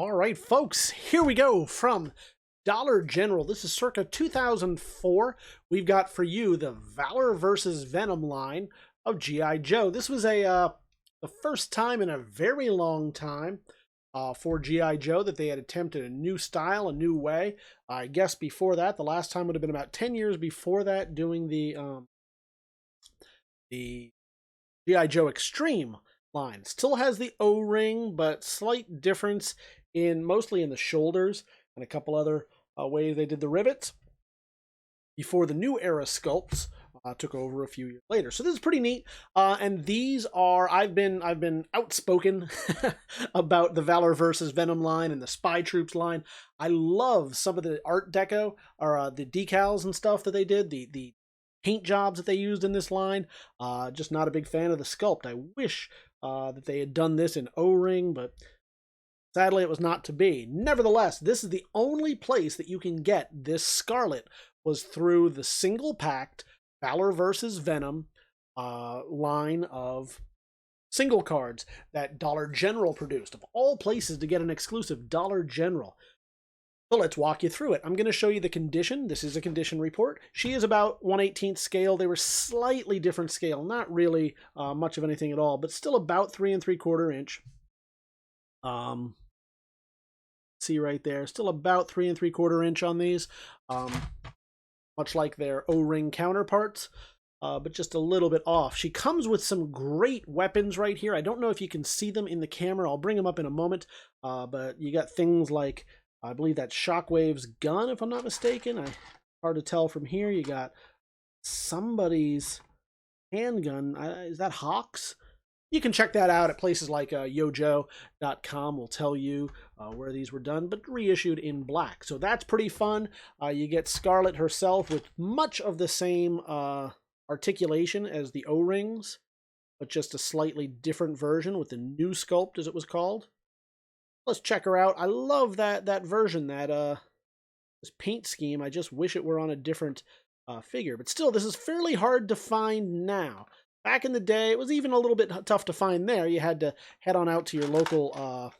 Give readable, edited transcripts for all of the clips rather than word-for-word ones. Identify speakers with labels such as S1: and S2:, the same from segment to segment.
S1: All right, folks, here we go from Dollar General. This is circa 2004. We've got for you the Valor versus Venom line of G.I. Joe. This was the first time in a very long time for G.I. Joe that they had attempted a new style, a new way. I guess before that, the last time would have been about 10 years before that, doing the G.I. Joe Extreme line. Still has the O-ring, but slight difference mostly in the shoulders and a couple other ways they did the rivets before the new era sculpts took over a few years later. So this is pretty neat. And these are, I've been outspoken about the Valor versus Venom line and the Spy Troops line. I love some of the art deco or the decals and stuff that they did, the paint jobs that they used in this line. Just not a big fan of the sculpt. I wish that they had done this in O-ring, but sadly, it was not to be. Nevertheless, this is the only place that you can get this Scarlet was through the single-packed Valor vs. Venom line of single cards that Dollar General produced. Of all places to get an exclusive, Dollar General. So let's walk you through it. I'm going to show you the condition. This is a condition report. She is about 1/18 scale. They were slightly different scale. Not really much of anything at all, but still about 3 3/4 inch. See right there, still about 3 3/4 inch on these, much like their O-ring counterparts, but just a little bit off. She comes with some great weapons right here. I don't know if you can see them in the camera. I'll bring them up in a moment, but you got things like, I believe that's Shockwave's gun, if I'm not mistaken. Hard to tell from here. You got somebody's handgun. Is that Hawk's? You can check that out at places like yojo.com will tell you where these were done, but reissued in black. So that's pretty fun. You get Scarlet herself with much of the same articulation as the O-rings, but just a slightly different version with the new sculpt, as it was called. Let's check her out. I love that version, this paint scheme. I just wish it were on a different figure. But still, this is fairly hard to find now. Back in the day, it was even a little bit tough to find there. You had to head on out to your local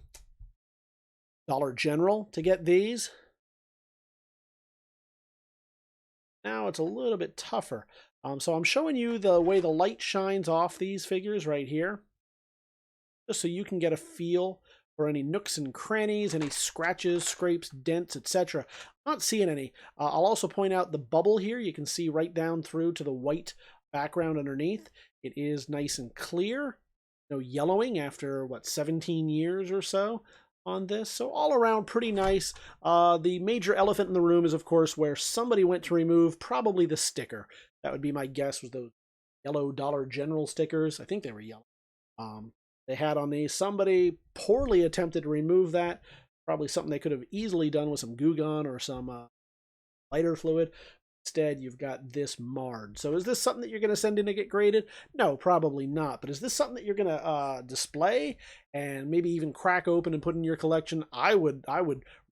S1: Dollar General to get these. Now it's a little bit tougher. So I'm showing you the way the light shines off these figures right here, just so you can get a feel for any nooks and crannies, any scratches, scrapes, dents, etc. I'm not seeing any. I'll also point out the bubble here. You can see right down through to the white background underneath. It is nice and clear. No yellowing after, 17 years or so on this. So all around pretty nice. The major elephant in the room is, of course, where somebody went to remove probably the sticker. That would be my guess, was those yellow Dollar General stickers. I think they were yellow. They had on these. Somebody poorly attempted to remove that. Probably something they could have easily done with some Goo Gone or some lighter fluid. Instead, you've got this marred. So is this something that you're going to send in to get graded? No, probably not. But is this something that you're going to display and maybe even crack open and put in your collection? I would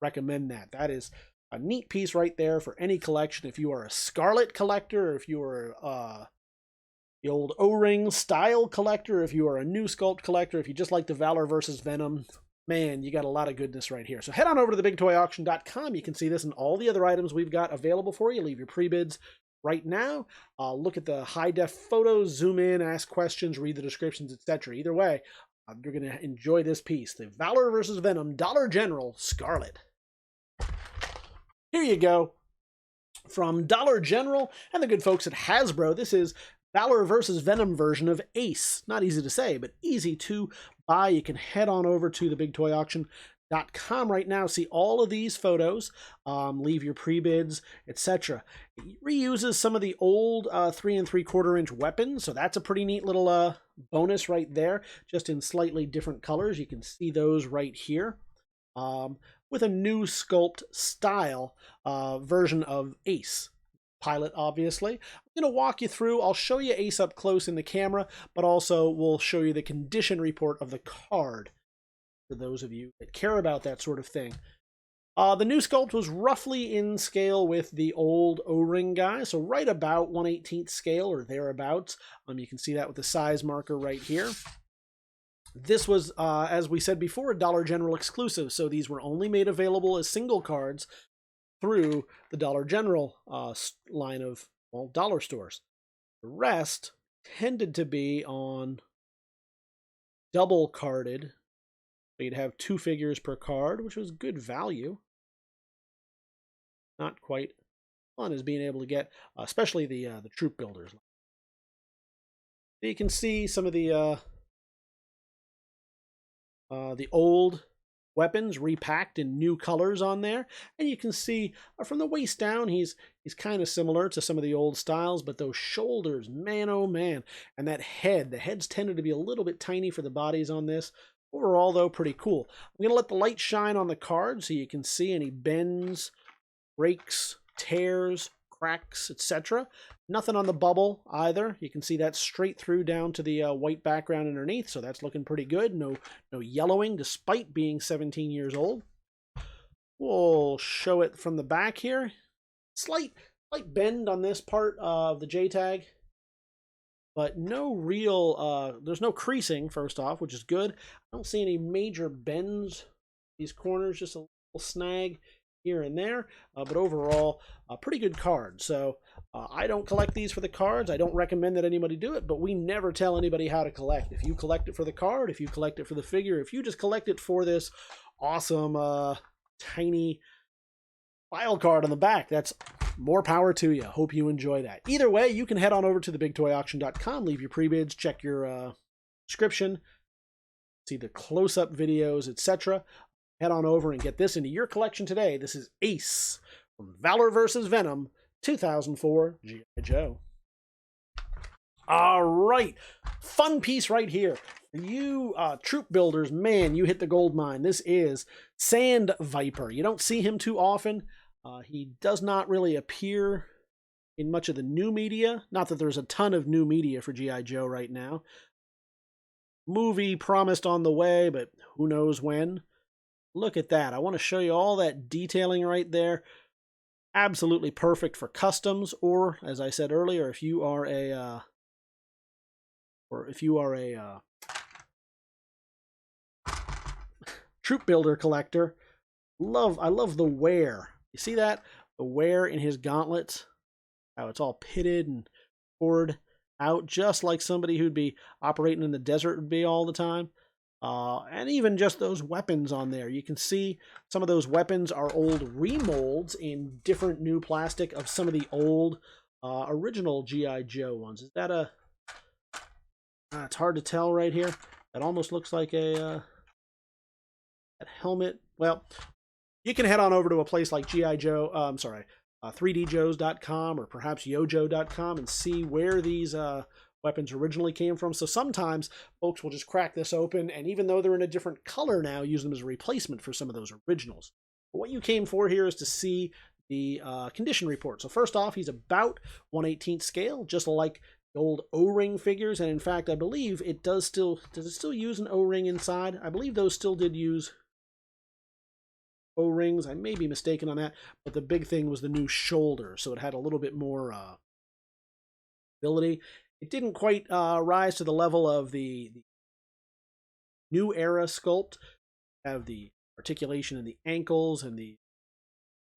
S1: recommend that. That is a neat piece right there for any collection. If you are a Scarlet collector, or if you are the old O-ring style collector, if you are a new sculpt collector, if you just like the Valor versus Venom, man, you got a lot of goodness right here. So head on over to TheBigToyAuction.com. You can see this and all the other items we've got available for you. Leave your pre-bids right now. Look at the high-def photos, zoom in, ask questions, read the descriptions, etc. Either way, you're going to enjoy this piece. The Valor versus Venom Dollar General Scarlet. Here you go. From Dollar General and the good folks at Hasbro, this is Valor versus Venom version of Ace. Not easy to say, but easy to buy. You can head on over to TheBigToyAuction.com right now. See all of these photos. Leave your pre-bids, etc. It reuses some of the old 3 3/4 inch weapons, so that's a pretty neat little bonus right there, just in slightly different colors. You can see those right here. With a new sculpt style version of Ace. Pilot, obviously. I'm going to walk you through. I'll show you Ace up close in the camera, but also we'll show you the condition report of the card for those of you that care about that sort of thing. The new sculpt was roughly in scale with the old O-ring guy, so right about 1/18 scale or thereabouts. You can see that with the size marker right here. This was, as we said before, a Dollar General exclusive, so these were only made available as single cards through the Dollar General line of, well, dollar stores. The rest tended to be on double carded. So you'd have 2 figures per card, which was good value. Not quite fun as being able to get, especially the troop builders. You can see some of the old weapons repacked in new colors on there, and you can see from the waist down he's kind of similar to some of the old styles, but those shoulders, man oh man, and that head, the heads tended to be a little bit tiny for the bodies on this. Overall though, pretty cool. I'm gonna let the light shine on the card so you can see any bends, breaks, tears, cracks, etc. Nothing on the bubble either. You can see that straight through down to the white background underneath, so that's looking pretty good. No yellowing, despite being 17 years old. We'll show it from the back here. Slight bend on this part of the J-tag, but no real, there's no creasing, first off, which is good. I don't see any major bends. These corners, just a little snag here and there, but overall a pretty good card. So I don't collect these for the cards. I don't recommend that anybody do it, but we never tell anybody how to collect. If you collect it for the card, if you collect it for the figure, if you just collect it for this awesome tiny file card on the back, that's more power to you. Hope you enjoy that. Either way, you can head on over to TheBigToyAuction.com, leave your pre-bids, check your description, see the close-up videos, etc. Head on over and get this into your collection today. This is Ace from Valor vs. Venom, 2004 G.I. Joe. All right, fun piece right here. For you troop builders, man, you hit the gold mine. This is Sand Viper. You don't see him too often. He does not really appear in much of the new media. Not that there's a ton of new media for G.I. Joe right now. Movie promised on the way, but who knows when. Look at that. I want to show you all that detailing right there. Absolutely perfect for customs, or as I said earlier, if you are a troop builder collector. I love the wear. You see that? The wear in his gauntlets. How it's all pitted and poured out, just like somebody who'd be operating in the desert would be all the time. And even just those weapons on there. You can see some of those weapons are old remolds in different new plastic of some of the old original G.I. Joe ones. Is that a... it's hard to tell right here. That almost looks like a that helmet. Well, you can head on over to a place like G.I. Joe, 3DJoes.com or perhaps Yojo.com and see where these weapons originally came from. So sometimes folks will just crack this open, and even though they're in a different color now, use them as a replacement for some of those originals. But what you came for here is to see the condition report. So first off, he's about 1/18 scale, just like the old O-ring figures, and in fact, I believe it does it still use an O-ring inside? I believe those still did use O-rings. I may be mistaken on that, but the big thing was the new shoulder, so it had a little bit more ability. It didn't quite rise to the level of the new era sculpt. Have the articulation in the ankles and the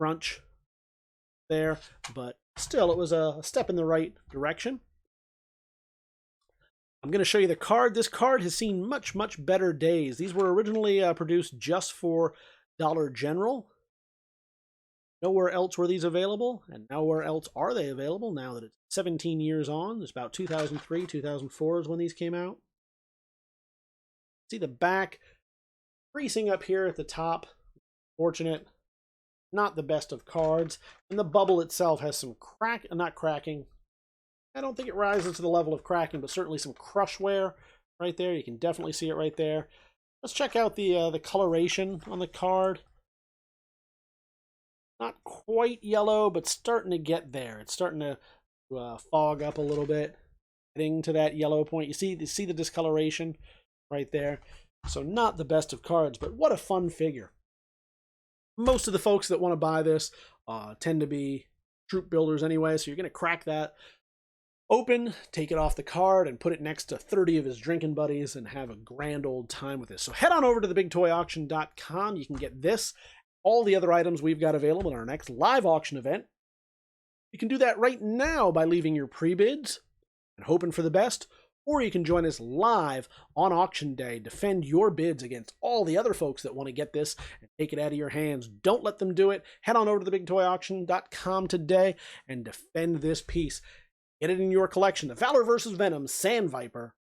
S1: crunch there, but still it was a step in the right direction. I'm going to show you the card. This card has seen much better days. These were originally produced just for Dollar General. Nowhere else were these available, and nowhere else are they available now that it's 17 years on. It's about 2003, 2004 is when these came out. See the back creasing up here at the top. Fortunate. Not the best of cards. And the bubble itself has some not cracking. I don't think it rises to the level of cracking, but certainly some crush wear right there. You can definitely see it right there. Let's check out the coloration on the card. Not quite yellow, but starting to get there. It's starting to fog up a little bit, getting to that yellow point. You see the discoloration right there. So not the best of cards, but what a fun figure. Most of the folks that want to buy this tend to be troop builders anyway, so you're going to crack that open, take it off the card, and put it next to 30 of his drinking buddies and have a grand old time with this. So head on over to TheBigToyAuction.com. You can get this, all the other items we've got available in our next live auction event. You can do that right now by leaving your pre-bids and hoping for the best, or you can join us live on auction day. Defend your bids against all the other folks that want to get this and take it out of your hands. Don't let them do it. Head on over to TheBigToyAuction.com today and defend this piece. Get it in your collection. The Valor vs. Venom Sand Viper